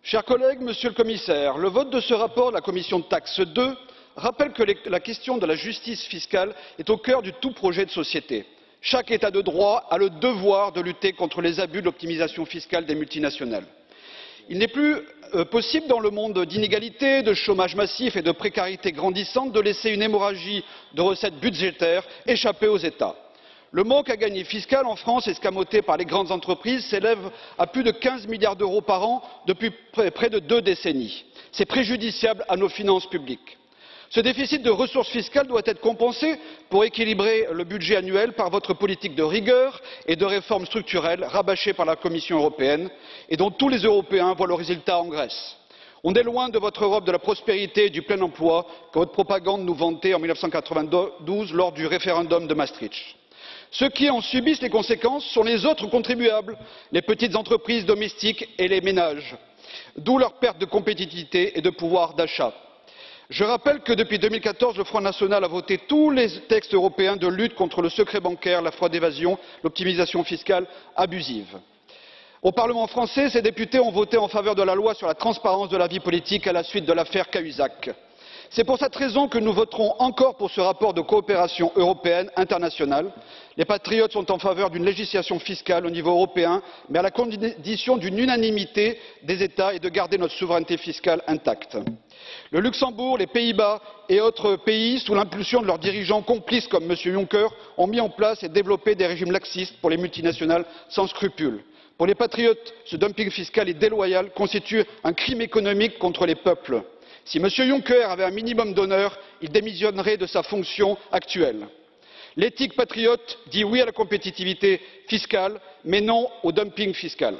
Chers collègues, Monsieur le Commissaire, le vote de ce rapport de la commission de taxe 2 rappelle que la question de la justice fiscale est au cœur de tout projet de société. Chaque État de droit a le devoir de lutter contre les abus de l'optimisation fiscale des multinationales. Il n'est plus possible, dans le monde d'inégalités, de chômage massif et de précarité grandissante, de laisser une hémorragie de recettes budgétaires échapper aux États. Le manque à gagner fiscal en France, escamoté par les grandes entreprises, s'élève à plus de 15 milliards d'euros par an depuis près de 2 décennies. C'est préjudiciable à nos finances publiques. Ce déficit de ressources fiscales doit être compensé pour équilibrer le budget annuel par votre politique de rigueur et de réformes structurelles rabâchée par la Commission européenne et dont tous les Européens voient le résultat en Grèce. On est loin de votre Europe de la prospérité et du plein emploi que votre propagande nous vantait en 1992 lors du référendum de Maastricht. Ceux qui en subissent les conséquences sont les autres contribuables, les petites entreprises domestiques et les ménages, d'où leur perte de compétitivité et de pouvoir d'achat. Je rappelle que depuis 2014, le Front national a voté tous les textes européens de lutte contre le secret bancaire, la fraude évasion, l'optimisation fiscale abusive. Au Parlement français, ces députés ont voté en faveur de la loi sur la transparence de la vie politique à la suite de l'affaire Cahuzac. C'est pour cette raison que nous voterons encore pour ce rapport de coopération européenne internationale. Les patriotes sont en faveur d'une législation fiscale au niveau européen, mais à la condition d'une unanimité des États et de garder notre souveraineté fiscale intacte. Le Luxembourg, les Pays-Bas et autres pays, sous l'impulsion de leurs dirigeants complices comme M. Juncker, ont mis en place et développé des régimes laxistes pour les multinationales sans scrupules. Pour les patriotes, ce dumping fiscal et déloyal constitue un crime économique contre les peuples. Si M. Juncker avait un minimum d'honneur, il démissionnerait de sa fonction actuelle. L'éthique patriote dit oui à la compétitivité fiscale, mais non au dumping fiscal.